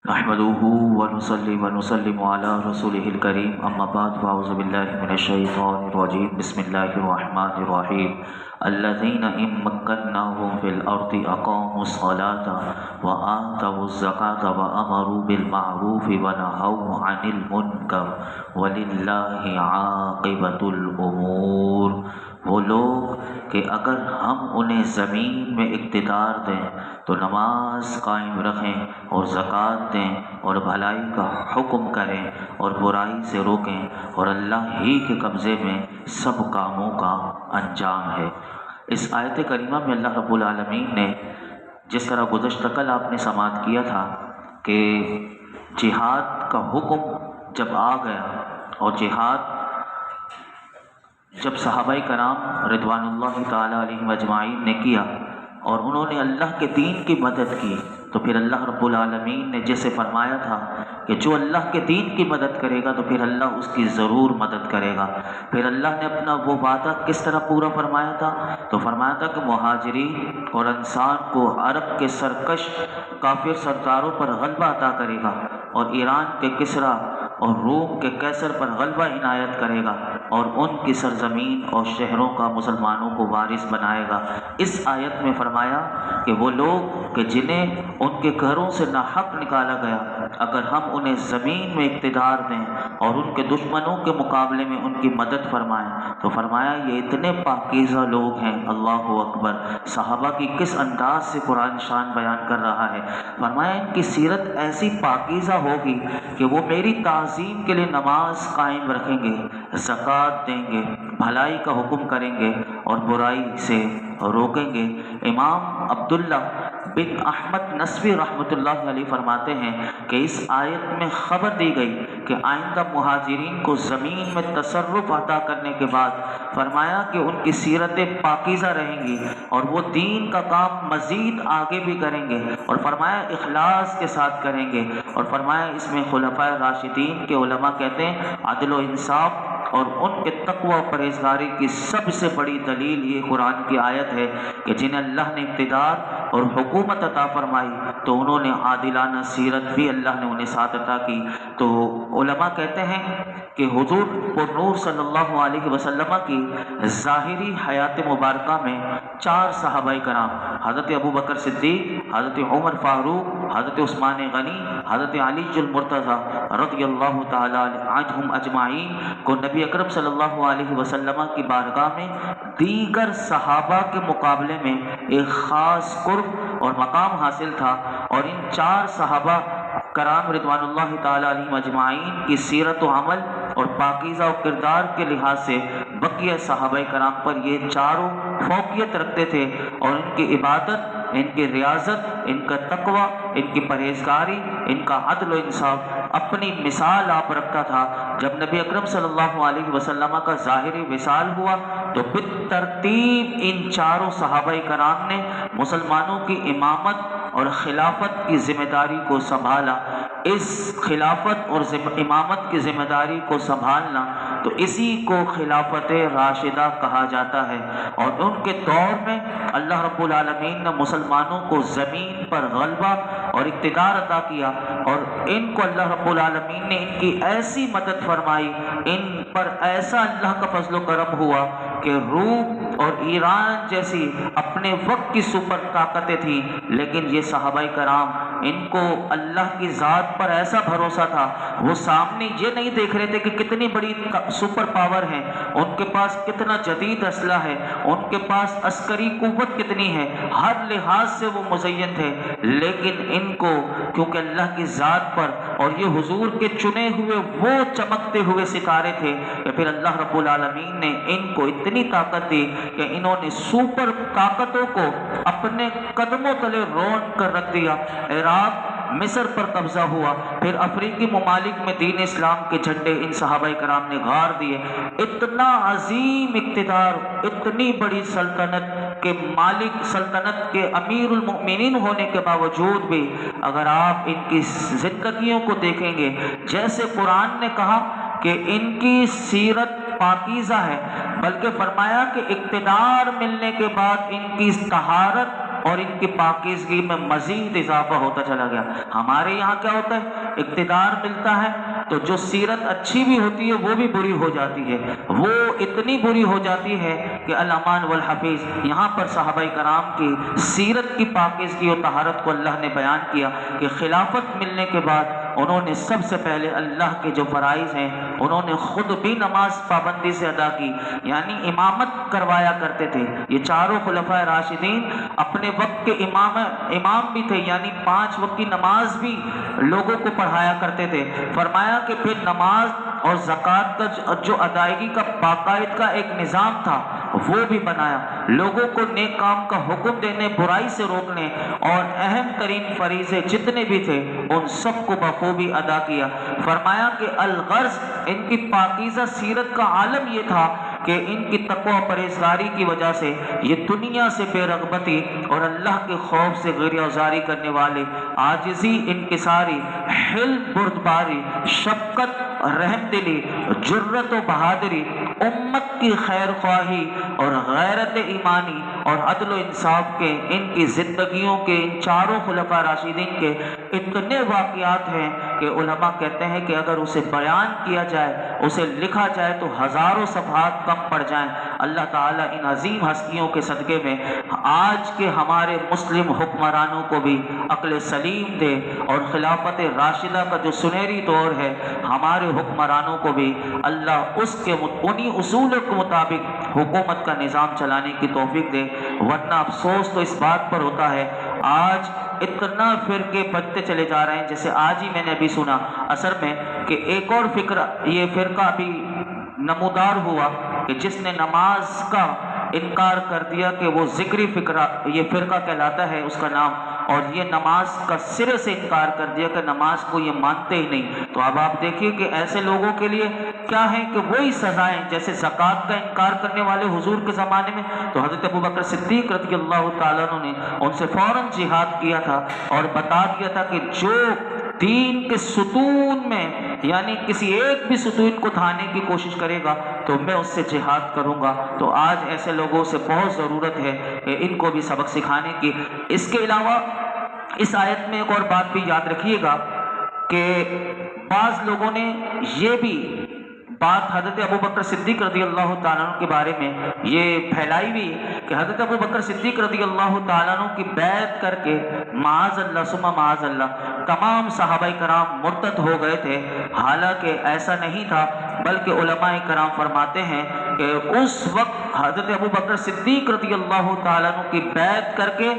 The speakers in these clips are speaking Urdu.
نحمده ونصلي ونسلم على رسوله الكريم اما بعد فاعوذ بالله من الشيطان الرجيم بسم الله الرحمن الرحيم الذين ان مكناهم في الارض اقاموا الصلاة وآتوا الزكاة وامروا بالمعروف ونهوا عن المنكر ولله عاقبة الامور۔ وہ لوگ کہ اگر ہم انہیں زمین میں اقتدار دیں تو نماز قائم رکھیں اور زکوٰۃ دیں اور بھلائی کا حکم کریں اور برائی سے روکیں، اور اللہ ہی کے قبضے میں سب کاموں کا انجام ہے۔ اس آیت کریمہ میں اللہ رب العالمین نے جس طرح گزشتہ کل آپ نے سماعت کیا تھا کہ جہاد کا حکم جب آ گیا اور جہاد جب صحابہ کرام رضوان اللہ تعالیٰ علیہم اجمعین نے کیا اور انہوں نے اللہ کے دین کی مدد کی، تو پھر اللہ رب العالمین نے جیسے فرمایا تھا کہ جو اللہ کے دین کی مدد کرے گا تو پھر اللہ اس کی ضرور مدد کرے گا۔ پھر اللہ نے اپنا وہ وعدہ کس طرح پورا فرمایا تھا؟ تو فرمایا تھا کہ مہاجرین اور انصار کو عرب کے سرکش کافر سرداروں پر غلبہ عطا کرے گا، اور ایران کے کسریٰ اور روم کے قیصر پر غلبہ عنایت کرے گا، اور ان کی سرزمین اور شہروں کا مسلمانوں کو وارث بنائے گا۔ اس آیت میں فرمایا کہ وہ لوگ کہ جنہیں ان کے گھروں سے ناحق نکالا گیا، اگر ہم انہیں زمین میں اقتدار دیں اور ان کے دشمنوں کے مقابلے میں ان کی مدد فرمائیں، تو فرمایا یہ اتنے پاکیزہ لوگ ہیں۔ اللہ اکبر! صحابہ کی کس انداز سے قرآن شان بیان کر رہا ہے۔ فرمایا ان کی سیرت ایسی پاکیزہ ہوگی کہ وہ میری تعظیم کے لیے نماز قائم رکھیں گے، زکوٰۃ دیں گے، بھلائی کا حکم کریں گے اور برائی سے روکیں گے۔ امام عبداللہ بن احمد نسوی رحمۃ اللہ علیہ فرماتے ہیں کہ اس آیت میں خبر دی گئی کہ آئندہ مہاجرین کو زمین میں تصرف عطا کرنے کے بعد فرمایا کہ ان کی سیرتیں پاکیزہ رہیں گی اور وہ دین کا کام مزید آگے بھی کریں گے، اور فرمایا اخلاص کے ساتھ کریں گے، اور فرمایا اس میں خلفائے راشدین کے علماء کہتے ہیں عدل و انصاف اور ان کے تقوی و پرہیزگاری کی سب سے بڑی دلیل یہ قرآن کی آیت ہے کہ جنہیں اللہ نے اقتدار اور حکومت عطا فرمائی تو انہوں نے عادلانہ سیرت بھی اللہ نے انہیں ساتھ عطا کی۔ تو علماء کہتے ہیں کہ حضور پر نور صلی اللہ علیہ وسلم کی ظاہری حیات مبارکہ میں 4 صحابہ کرام حضرت ابو بکر صدیق، حضرت عمر فاروق، حضرت عثمان غنی، حضرت علی المرتضیٰ رضی اللہ تعالی عنہم اجمعین کو نبی اکرم صلی اللہ علیہ وسلم کی بارگاہ میں دیگر صحابہ کے مقابلے میں ایک خاص قرب اور مقام حاصل تھا، اور ان 4 صحابہ کرام رضوان اللہ تعالی علیہم اجمعین کی سیرت و عمل اور پاکیزہ و کردار کے لحاظ سے بقیہ صحابہ کرام پر یہ چاروں فوقیت رکھتے تھے، اور ان کی عبادت، ان کی ریاضت، ان کا تقوی، ان کی پرہیزگاری، ان کا عدل و انصاف اپنی مثال آپ رکھتا تھا۔ جب نبی اکرم صلی اللہ علیہ وسلم کا ظاہری وصال ہوا تو بالترتیب ان 4 صحابہ کرام نے مسلمانوں کی امامت اور خلافت کی ذمہ داری کو سنبھالا۔ اس خلافت اور امامت کی ذمہ داری کو سنبھالنا تو اسی کو خلافت راشدہ کہا جاتا ہے، اور ان کے دور میں اللہ رب العالمین نے مسلمانوں کو زمین پر غلبہ اور اقتدار عطا کیا، اور ان کو اللہ رب العالمین نے ان کی ایسی مدد فرمائی، ان پر ایسا اللہ کا فضل و کرم ہوا کہ روم اور ایران جیسی اپنے وقت کی سپر طاقتیں تھیں، لیکن یہ صحابہ کرام ان کو اللہ کی ذات پر ایسا بھروسہ تھا، وہ سامنے یہ نہیں دیکھ رہے تھے کہ کتنی بڑی سپر پاور ہے، ان کے پاس کتنا جدید اسلحہ ہے، ان کے پاس عسکری قوت کتنی ہے، ہر لحاظ سے وہ مزین تھے، لیکن ان کو کیونکہ اللہ کی ذات پر اور یہ حضور کے چنے ہوئے وہ چمکتے ہوئے ستارے تھے کہ پھر اللہ رب العالمین نے ان کو اتنی طاقت دی کہ انہوں نے سپر طاقتوں کو اپنے قدموں تلے رون کر رکھ دیا۔ عراق، مصر پر قبضہ ہوا، پھر افریقی ممالک میں دین اسلام کے جھنڈے ان صحابہ کرام نے گاڑ دیے۔ اتنا عظیم اقتدار، اتنی بڑی سلطنت کے مالک، سلطنت کے امیر المؤمنین ہونے کے باوجود بھی اگر آپ ان کی زندگیوں کو دیکھیں گے، جیسے قرآن نے کہا کہ ان کی سیرت پاکیزہ ہے، بلکہ فرمایا کہ اقتدار ملنے کے بعد ان کی طہارت اور ان کی پاکیزگی میں مزید اضافہ ہوتا چلا گیا۔ ہمارے یہاں کیا ہوتا ہے، اقتدار ملتا ہے تو جو سیرت اچھی بھی ہوتی ہے وہ بھی بری ہو جاتی ہے، وہ اتنی بری ہو جاتی ہے کہ الامان والحفیظ۔ یہاں پر صحابہ کرام کی سیرت کی پاکیزگی اور طہارت کو اللہ نے بیان کیا کہ خلافت ملنے کے بعد انہوں نے سب سے پہلے اللہ کے جو فرائض ہیں انہوں نے خود بھی نماز پابندی سے ادا کی، یعنی امامت کروایا کرتے تھے۔ یہ چاروں خلفائے راشدین اپنے وقت کے امام بھی تھے، یعنی 5 وقت کی نماز بھی لوگوں کو پڑھایا کرتے تھے۔ فرمایا کہ پھر نماز اور زکوٰۃ کا جو ادائیگی کا باقاعدہ ایک نظام تھا وہ بھی بنایا، لوگوں کو نیک کام کا حکم دینے، برائی سے روکنے اور اہم ترین فریضے جتنے بھی تھے ان سب کو بخوبی ادا کیا۔ فرمایا کہ الغرض ان کی پاکیزہ سیرت کا عالم یہ تھا کہ ان کی تقوی و پرہیزگاری کی وجہ سے یہ دنیا سے بے رغبتی اور اللہ کے خوف سے غیر ازاری کرنے والے، عاجزی، انکساری، حلم، بردباری، شفقت، رحم دلی، جرت و بہادری، امت کی خیر خواہی اور غیرت ایمانی اور عدل و انصاف کے ان کی زندگیوں کے ان چاروں خلفاء راشدین کے اتنے واقعات ہیں کہ علماء کہتے ہیں کہ اگر اسے بیان کیا جائے، اسے لکھا جائے تو ہزاروں صفحات کم پڑ جائیں۔ اللہ تعالیٰ ان عظیم ہستیوں کے صدقے میں آج کے ہمارے مسلم حکمرانوں کو بھی عقل سلیم دے اور خلافت راشدہ کا جو سنہری دور ہے ہمارے حکمرانوں کو بھی اللہ انہی اصولوں کے مطابق حکومت کا نظام چلانے کی توفیق دے۔ ورنہ افسوس تو اس بات پر ہوتا ہے آج اتنا فرقے بنتے چلے جا رہے ہیں، جیسے آج ہی میں نے ابھی سنا اثر میں کہ ایک اور یہ فرقہ ابھی نمودار ہوا کہ جس نے نماز کا انکار کر دیا کہ وہ ذکری یہ فرقہ کہلاتا ہے اس کا نام، اور یہ نماز کا سرے سے انکار کر دیا کہ نماز کو یہ مانتے ہی نہیں۔ تو اب آپ دیکھیے کہ ایسے لوگوں کے لیے کیا ہے کہ وہی سزائیں جیسے زکوٰۃ کا انکار کرنے والے حضور کے زمانے میں تو حضرت ابوبکر صدیق رضی اللہ تعالیٰ عنہ نے ان سے فوراً جہاد کیا تھا اور بتا دیا تھا کہ جو دین کے ستون میں یعنی کسی ایک بھی ستون کو دھانے کی کوشش کرے گا تو میں اس سے جہاد کروں گا۔ تو آج ایسے لوگوں سے بہت ضرورت ہے کہ ان کو بھی سبق سکھانے کی۔ اس کے علاوہ اس آیت میں ایک اور بات بھی یاد رکھیے گا کہ بعض لوگوں نے یہ بھی بات حضرت ابوبکر صدیق رضی اللہ تعالیٰ عنہ کے بارے میں یہ پھیلائی بھی کہ حضرت ابوبکر صدیق رضی اللہ تعالیٰ عنہ کی بیعت کر کے معاذ اللہ ثم معاذ اللہ تمام صحابہ کرام مرتد ہو گئے تھے۔ حالانکہ ایسا نہیں تھا، بلکہ علماء کرام فرماتے ہیں کہ اس وقت حضرت ابوبکر صدیق رضی اللہ تعالیٰ عنہ کی بیعت کر کے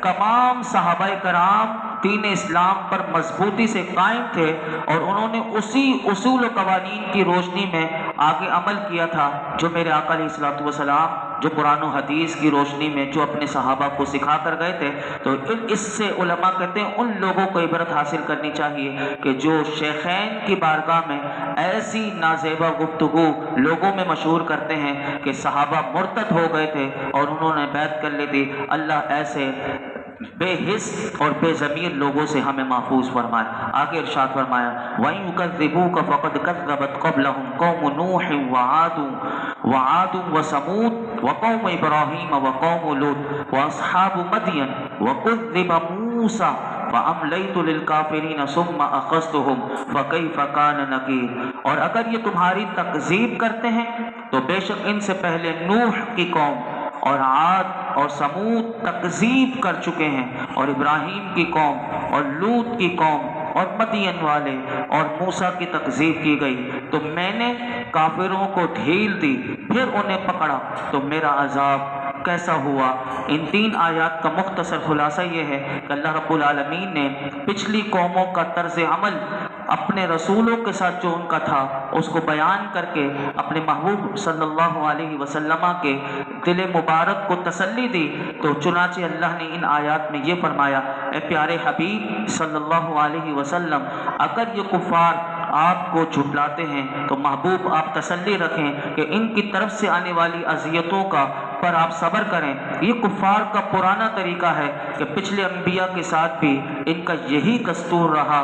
تمام صحابہ کرام دین اسلام پر مضبوطی سے قائم تھے اور انہوں نے اسی اصول و قوانین کی روشنی میں آگے عمل کیا تھا جو میرے آقا علیہ الصلوۃ والسلام جو قرآن و حدیث کی روشنی میں جو اپنے صحابہ کو سکھا کر گئے تھے۔ تو اس سے علماء کہتے ہیں ان لوگوں کو عبرت حاصل کرنی چاہیے کہ جو شیخین کی بارگاہ میں ایسی نازیبا گفتگو لوگوں میں مشہور کرتے ہیں کہ صحابہ مرتد ہو گئے تھے اور انہوں نے بیعت کر لی تھی، اللہ ایسے بے حس اور بے ضمیر لوگوں سے ہمیں محفوظ فرمائے۔ آگے ارشاد فرمایا وَإِن يُكَذِّبُوكَ فَقَدْ كَذَّبَتْ قَبْلَهُمْ قَوْمُ نُوحٍ وَعَادٌ وَثَمُودُ وَقَوْمُ إِبْرَاهِيمَ وَقَوْمُ لُوطٍ وَأَصْحَابُ مَدْيَنَ وَكُذِّبَ مُوسَى فَأَمْلَيْتُ لِلْكَافِرِينَ ثُمَّ أَخَذْتُهُمْ فَكَيْفَ كَانَ نَكِيرِ۔ اور اگر یہ تمہاری تکذیب کرتے ہیں تو بے شک ان سے پہلے نوح کی قوم اور عاد اور سمود تکذیب کر چکے ہیں، اور ابراہیم کی قوم اور لوط کی قوم اور مدین والے اور موسیٰ کی تکذیب کی گئی، تو میں نے کافروں کو ڈھیل دی پھر انہیں پکڑا تو میرا عذاب کیسا ہوا۔ ان 3 آیات کا مختصر خلاصہ یہ ہے کہ اللہ رب العالمین نے پچھلی قوموں کا طرز عمل اپنے رسولوں کے ساتھ جو ان کا تھا اس کو بیان کر کے اپنے محبوب صلی اللہ علیہ وسلم کے دل مبارک کو تسلی دی۔ تو چنانچہ اللہ نے ان آیات میں یہ فرمایا اے پیارے حبیب صلی اللہ علیہ وسلم، اگر یہ کفار آپ کو جھٹلاتے ہیں تو محبوب آپ تسلی رکھیں کہ ان کی طرف سے آنے والی اذیتوں کا پر آپ صبر کریں۔ یہ کفار کا پرانا طریقہ ہے کہ پچھلے انبیاء کے ساتھ بھی ان کا یہی دستور رہا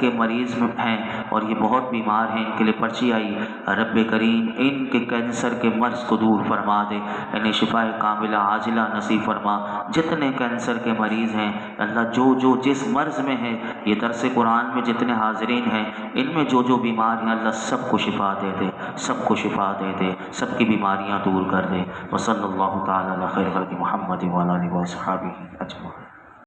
کے مریض میں ہیں اور یہ بہت بیمار ہیں، ان کے لیے پرچی آئی، رب کریم ان کے کینسر کے مرض کو دور فرما دے، انہیں شفا کاملہ عاجلہ نصیب فرما۔ جتنے کینسر کے مریض ہیں اللہ، جو جس مرض میں ہیں، یہ درس قرآن میں جتنے حاضرین ہیں ان میں جو بیمار ہیں اللہ سب کو شفا دے دے، سب کو شفا دے دے، سب کی بیماریاں دور کر دے۔ وصلی اللہ تعالی علی خیر خلق محمد وعلی آلہ وصحبہ اجمعین۔